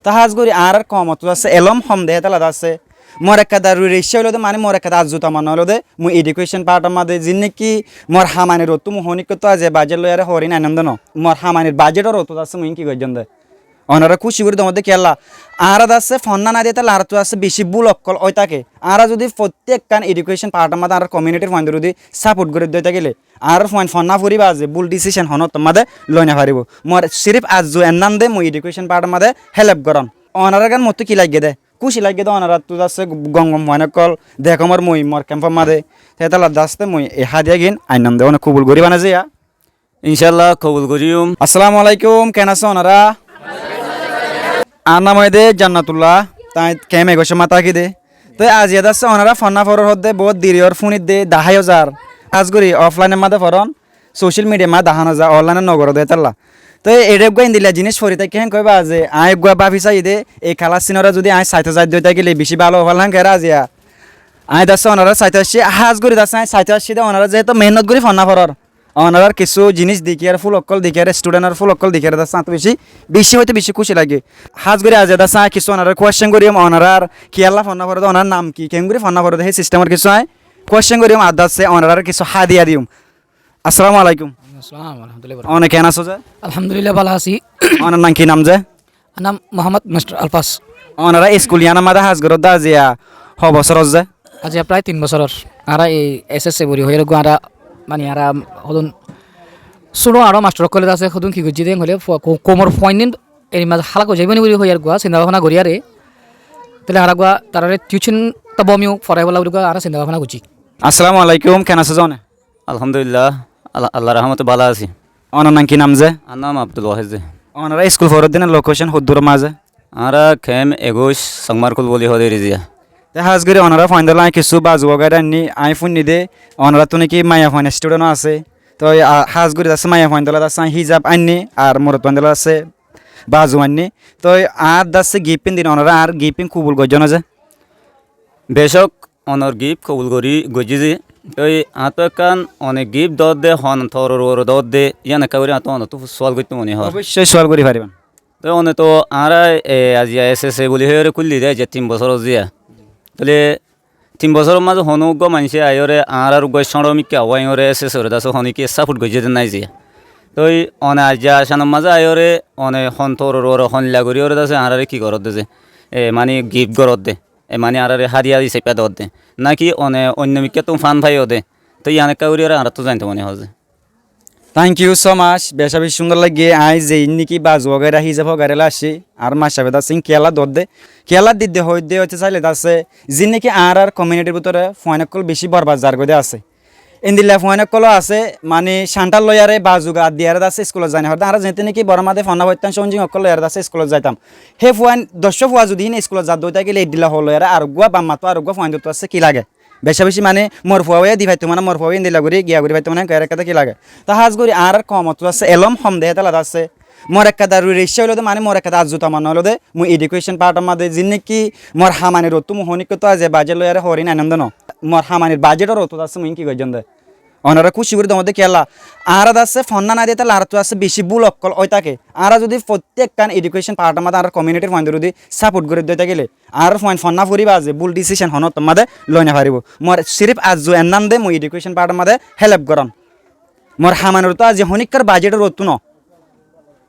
তাহাজ করি আর কমত আছে এলম হম দেহে তালাদ আছে মোর একটা দারু রেশিয়া হলো মানে মোর একটা আজুত আমার নলদে মুই এডুকেশন পার্ট আমাদের যিনি কি মোর হামানের রত মোহনিক তো আজ বাজেট লয়ারে হরিণ আনন্দ ন মোর হামানের বাজেটও রত আছে মুই কি গজন দে ওনারা খুশি করে তোমাদের কেলা আর আছে ফন্না না দিয়ে তাহলে আর তো আছে বেশি বুল অকল ওই তাকে আর যদি প্রত্যেক কান এডুকেশন পার্ট আমাদের আর কমিউনিটির পয়েন্ট যদি সাপোর্ট করে দিতে গেলে আর ফন্না ফুরিবা যে বুল ডিসিশন হন তোমাদের লই না পারিব মোর সিরিফ আজ এনান দে মই এডুকেশন পার্ট আমাদের হেল্প করন ওনারা গান মতো কি লাগিয়ে দে খুশি লাগিয়ে দে ওনারা তো আছে গঙ্গম মনে কল দেখো মোর মই মোর ক্যাম্পার মাদে সেতালা দাসতে মই এ হাদিয়া গিন আইনাম দে অনেক কবুল করি বানা যে ইনশাল্লাহ কবুল করিম। আসসালামু আলাইকুম কেন আছো ওনারা আর নাম হয় দে জান্নাতুল্লাহ তাই কেমে গেছে মাতা কি দে তো আজ ইয়াদ আছে ওনারা ফন্না ফরর হতে বহুত দেরিয়র ফোনিত দে 10,000 আজ করি অফলাইনের মাদে ফরন সোশ্যাল মিডিয়া মা 10,000 অনলাইনে নগর দে তাল্লা তো এডে গুয়া ইন্দিলা জিনিস ফরিতে কেন কইবা যে আই গুয়া বাফি চাই দে এই খালা সিনরা যদি আই 60,000 দইতা গেলে বেশি ভালো হলাম কেরা আজিয়া আই দাসে ওনারা 87 হাজ করি দাসে 87 দে ওনারা যেহেতু মেহনত করি ফন্না ফরর ওনার কিছু জিনিস দেখি আর ফুল অকল দেখি আর স্টুডেন্টের ফুল অকল দেখি আর দাসা তো বেশি বেশি হইতে বেশি খুশি লাগে হাজ করে আজ দাসা কিছু ওনার কোয়েশ্চেন করি ওনার কি আল্লাহ ফন্না ফরদ ওনার নাম কি কেম করে ফন্না ফরদ সেই সিস্টেমের কিছু আই কোয়েশ্চেন করি আদাসে ওনার কিছু হাদিয়া দিম আসসালামু আলাইকুম অনেক কেন আছো যে আলহামদুলিল্লাহ ভালো আছি। ওনার নাম কি নাম যে নাম মোহাম্মদ মিস্টার আলফাস। ওনারা স্কুল ইয়ানা মাদা হাজ করদ দা জিয়া হ বছর যে আজি প্রায় 3 বছরের আর এই এসএসসি বড়ি হয়ে গোয়ারা মানে আর হদুন ছোটো আরও মাস্টার কলেজ আছে হদুন কি করছি দেন হলে কোমর পয়েন্ট এর মাঝে হালা করে যাইবনি বলি হয়ে আর গোয়া চিন্তা ভাবনা করি আরে তাহলে আর গোয়া তার টিউশন তো বমিও ফরাই বলা বলি আর চিন্তা ভাবনা করছি। আসসালামু আলাইকুম কেন আছো জনে আলহামদুলিল্লাহ আল্লাহ রহমতে ভালো আছি। ওনার নাম কি নাম যে আর নাম আব্দুল ওয়াহেদ। ওনারা স্কুল ফরদ দিনের লোকেশন হুদ্দুর মাঝে আমরা খেম 21 সংমারকুল বলি হদে রিজিয়া হাজ করে ওনারা ফাইন দিলাম কিছু বাজু বগাই নি আইফোন নিদে ওনারা তো নাকি মায়া ফাইন স্টুডেন্টও আছে তো হাজ করে আছে মায়া ফাইন দিলা আছে হিজাব আননি আর মরত ফাইন দিলা আছে বাজু আননি তো আর দাসে গিফিন দিন ওনারা আর গিফিন কবুল গজন আছে বেশক অনর গিফট কবুল করি গজি যে তই আতকান অনেক গিফট দত দে হন থর ওর দত দে ইয়ান কাউরি আত অন তো সওয়াল করতে মনে হয় অবশ্যই সওয়াল করি পারিবেন তো অনে তো আর আজি এসএসসি বলি হয়ে কুল্লি দে যে 3 বছর জিয়া তাহলে 3 বছরের মাঝে হনুগ্য মানুষে আয়রে আর গৈসমিকা ওয়াইরে এসএসসি দাস হনিকে সাপোর্ট গজি নাই জিয়া তই অনে আজিয়া সানের মাঝে আয়রে অনে হন থর ওর হনলা করি ওরে দাসে আর কি করত দে যে মানে গিফট করত দে মানে আর হারিয়া দিছে পেদত দে নাকি অনে অন্য মিকে তুমি ফান ভাইও দে তো ইয়ানে কাউরি আর তো জানতে মনে হয়। থ্যাংক ইউ সো মাচ বেশা বেশি সুন্দর লাগে আই যে ইন্নিকি বাজু বগাই হিজাব গাড়িলা আসি আর মাসাবে দাসিং কেলা দর দে কেলা দিতে হই দে হচ্ছে চাইলে দাসে যি নাকি আর কমিউনিটির ভিতরে ফয়নকল বেশি বরবাদ যার গদে আছে ইন্দিল্লা ফয়নকল আছে মানে শান্তাল লয়ারে বাজুগা দিয়ারে দাসে স্কুলত যাই না আর যেতে নাকি বড় মাদে ফনা বৈতান সঞ্জিং অকল লয়ারে দাসে স্কুলত যাইতাম হে ফুয়ান 10 ফুয়া যদি স্কুলত যা দইতা গেলে দিলা হল লয়ারে আর গুয়া বাম্মাতো আর গুয়া ফয়ন দত আছে কি লাগে বেশা বেশি মানে মোর ফুয়াই দি ভাইতো মানে মোর ফুয়াই দিলা করি গিয়া করি ভাইতো মানে কারে কথা কি লাগে তা হাজ করি আর কমত আছে এলম হম দেহে তালাদ আছে মোর একটা দারু রেশিয়া হলো মানে মোর একটা আজুত আমার নলদে মুই এডুকেশন পার্ট আমাদের যিনি কি মোর হামানের রত মোহনিক তো আজ বাজেট লয়ারে হরিণ আনন্দ ন মোর হামানের বাজেটও রত আছে মুই কি গজন দে ওনারা খুশি করে তোমাদের কেলা আর আছে ফন্না না দিয়ে তাহলে আর তো আছে বেশি বুল অকল ওই তাকে আর যদি প্রত্যেক কান এডুকেশন পার্ট আমাদের আর কমিউনিটির পয়েন্ট যদি সাপোর্ট করে দিতে গেলে আর ফন্না ফুরিবা যে বুল ডিসিশন হন তোমাদের লই না পারিব মোর সিরিফ আজ এনান দে মই এডুকেশন পার্ট আমাদের হেল্প করন মোর হামানের তো আজ হনিকার বাজেটের রত ন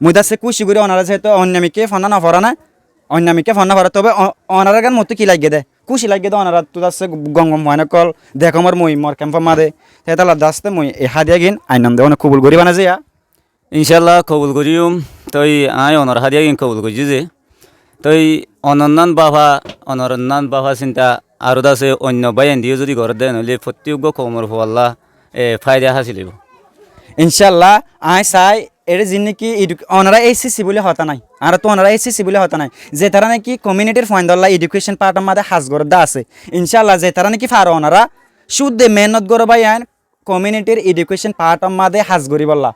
মুই দাসে খুশি করে ওনারা যেহেতু অন্যামিকে ফন্না না ভরা না অন্যামিকে ফন্না ভরা তবে ওনারা গান মতো কি লাগিয়ে দেয় খুশি লাগে দে ওনারা তো দাসে গঙ্গম মনে কল দেখো মোর মই মোর ক্যাম্পার মাদে সেতালা দাসতে মই এ হাদিয়া গিন আইনাম দে অনেক কবুল করি বানা যে ইনশাল্লাহ কবুল করিম। তই আই অনর হাদিয়া গিন কবুল করছি যে তই অনন্যান বাবা চিন্তা আর দাসে অন্য বাইন দিয়ে যদি ঘর দেয় নহলে প্রত্যেক কমর হল্লা ফায়দা হাসিল ইনশাল্লাহ আই চাই এর যিনি কি ওনারা এইচএসসি বলে হতা নাই আর তো ওনারা এইচএসসি বলে হতা নাই যে তারা নাকি কমিউনিটির ফাইন্ডল্লা এডুকেশন পার্ট আমাদের হাজগর দা আছে ইনশাল্লাহ যে তারা নাকি ফারো ওনারা শুদ্ধে মেহনত গর বাই আইন কমিউনিটির এডুকেশন পার্ট আমাদের হাজগরি বললা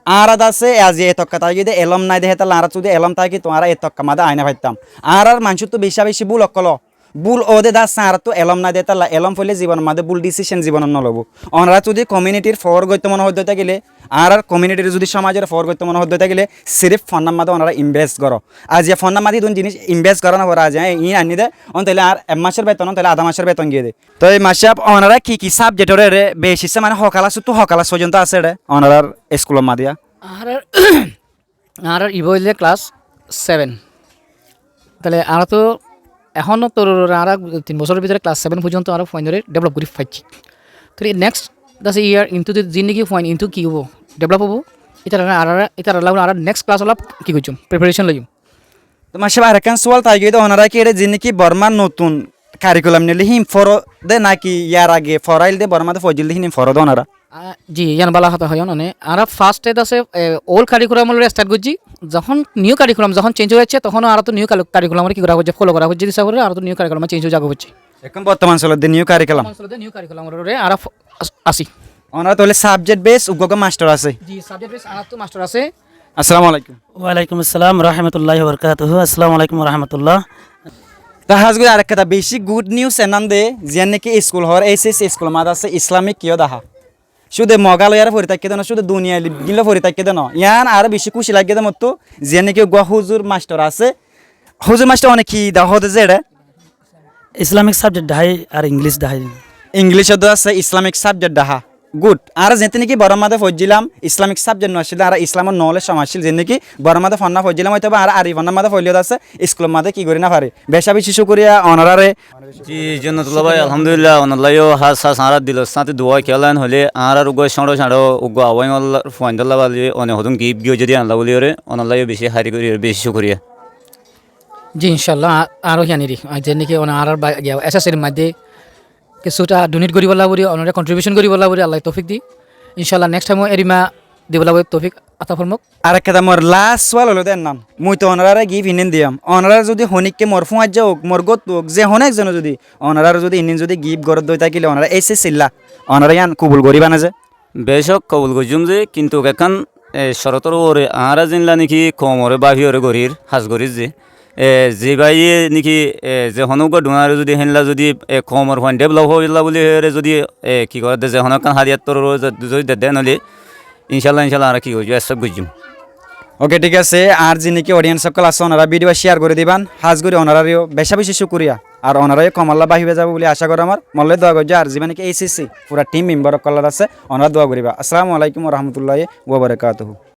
আর আছে আজ এতক্কা তাই যদি এলম নাই দেহে তাহলে আর যদি এলম তাই কি তোমার এতক্কা মাদে আইনা ভাইতাম আর মানুষ তো বেশা বেশি বুল অকল বুল ওদে দাস আর তো এলম না দে তাহলে এলম ফলে জীবন মাদে বুল ডিসিশন জীবন নলব ওনারা যদি কমিউনিটির ফর গইতে মনে হইতে গেলে আর কমিউনিটির যদি সমাজের ফর করতে মনে হতে গেলে সিরিফ ফোন মাধ্যমে ওনারা ইনভেস্ট করো আজ ফোন মাধ্যমে দুন জিনিস ইনভেস্ট করা না করা আজ ই আনি দে অন তাহলে আর এক মাসের বেতন তাহলে আধা মাসের বেতন গিয়ে দে তো এই মাসে ওনারা কি সাবজেক্টরে বেশি মানে সকালাস তো সকালাস পর্যন্ত আছে রে ওনার স্কুলের মাদিয়া আর ইভ হইলে ক্লাস 7 তাহলে আর তো এখনও তোর আর 3 বছরের ভিতরে ক্লাস 7 পর্যন্ত আরও ফাইনালি ডেভেলপ করে ফাইছি তো নেক্সট দাস ইয়ার ইনটু জিন্দিগি ফাইন ইনটু কি হবো ডেভেলপ হবো এটা আর নেক্সট ক্লাস হলাম কি করছুম প্রিপারেশন লইম তো মাসে আরেকান সোয়াল তাই গিয়ে ওনারা কি এটা যিনি কি বর্মার নতুন কারিকুলাম নিলে হিম ফর দে নাকি ইয়ার আগে ফরাইল দে বর্মাতে ফজিল দে হিম ফর দে ওনারা জি ইয়ান বালা কথা হয় মানে আর ফার্স্ট এড আছে ওল্ড কারিকুলাম স্টার্ট করছি যখন নিউ কারিকুলাম যখন চেঞ্জ হয়েছে তখন আর তো নিউ কারিকুলাম কি করা হচ্ছে ফলো করা হচ্ছে হিসাব করে আর তো নিউ কারিকুলাম চেঞ্জ হয়ে যাবে হচ্ছে এখন বর্তমান চলে দে নিউ কারিকুলাম নিউ কারিকুলাম আর আসি ওনারা তাহলে সাবজেক্ট বেস উগ্গ মাস্টার আছে জি সাবজেক্ট বেস আর তো মাস্টার আছে আসসালামু আলাইকুম ওয়ালাইকুম আসসালাম রহমতুল্লাহি বরকাতুহু আসসালামু আলাইকুম রহমতুল্লাহ তাহাজগুলো আরেকটা বেশি গুড নিউজ এনান দে যে নাকি স্কুল হওয়ার এসএস স্কুল মাদ আছে ইসলামিক কিয় দাহা শুধু মগালয়ার ফরি থাকে দেন শুধু দুনিয়া গিলা ফরি থাকে দেন ইয়ান আর বেশি খুশি লাগে দেন মতো যে নাকি গুয়া হুজুর মাস্টার আছে হুজুর মাস্টার অনেক কি দাহ হতে যে এটা ইসলামিক সাবজেক্ট ডাহাই আর ইংলিশ ডাহাই ইংলিশে তো আছে ইসলামিক সাবজেক্ট দাহা গুড আর যেতে নাকি বড়মাদে ফজিলাম ইসলামিক সাবজেক্ট নছিল আর ইসলামের নলেজ সমাজছিল যে নাকি বড়মাদে ফন্না ফজিলাম হয়তো আর আরিফান্নার মাদে ফলিয়ত আছে স্কুলের মাদে কি করি না পারে বেশা বেশি শুকরিয়া অনারারে জি জন্নতুল্লাহ ভাই আলহামদুলিল্লাহ অনাল্লাহ হাস হাস আর দিল সাথে দোয়া খেলান হলে আর উগ্র সাঁড়ো সাঁড়ো উগ্র আওয়াই ফয়েন্দাল্লাহ বলি অনেক হতুন গিফট গিয়ে যদি আনলা বলি ওরে অনাল্লাহ বেশি হারি করি বেশি শুকরিয়া জি ইনশাল্লাহ আরও জানিরি যে নাকি আর এসএসের মধ্যে কিছুটা ডোনেট কৰিব লাগব অনৰে কন্ট্রিবিউশন কৰিব লাগব আল্লাহ তৌফিক দি ইনশাল্লাহ নেক্সট টাইম এরিমা দিব লাগব তৌফিক আতা ফরমক আর একটা মোর লাস্ট সোয়াল হলো দেন নাম মুই তো অনারারে গিফট ইনেন দিয়াম অনারা যদি হনিককে মোর ফুয়াজ যাওক মোর গত যে হনেক জন যদি অনারার যদি ইনেন যদি গিফট গরত দই থাকিলে অনারা এসে সিল্লা অনারা ইয়ান কবুল করিবা না যে বেশক কবুল গজুম যে কিন্তু এখন শরতর ওরে আরা জিনলা নাকি কমরে বাভি ওরে গরির হাজ গরির যে ভাই নাকি যে হনুক ডোনার যদি হেনলা যদি কমর ফান ডেভেলপ হইলা বলি যদি কি করে যে হনকান হারিয়াত তোর যদি দেন হলে ইনশাল্লাহ আর কি হয়ে সব বুঝুম ওকে ঠিক আছে আর যে নাকি অডিয়েন্স সকল আছে ওনারা ভিডিও শেয়ার করে দিবান হাজ করে ওনারারিও বেশা বেশি শুকুরিয়া আর ওনারাই কমাল্লা বাহিবে যাবো বলে আশা করি আমার মল্লে দোয়া করছে আর জীবনে কি এইচএসসি পুরা টিম মেম্বার কলার আছে ওনারা দোয়া করিবা আসসালামু আলাইকুম রহমতুল্লাহ ওয়া বারাকাতুহু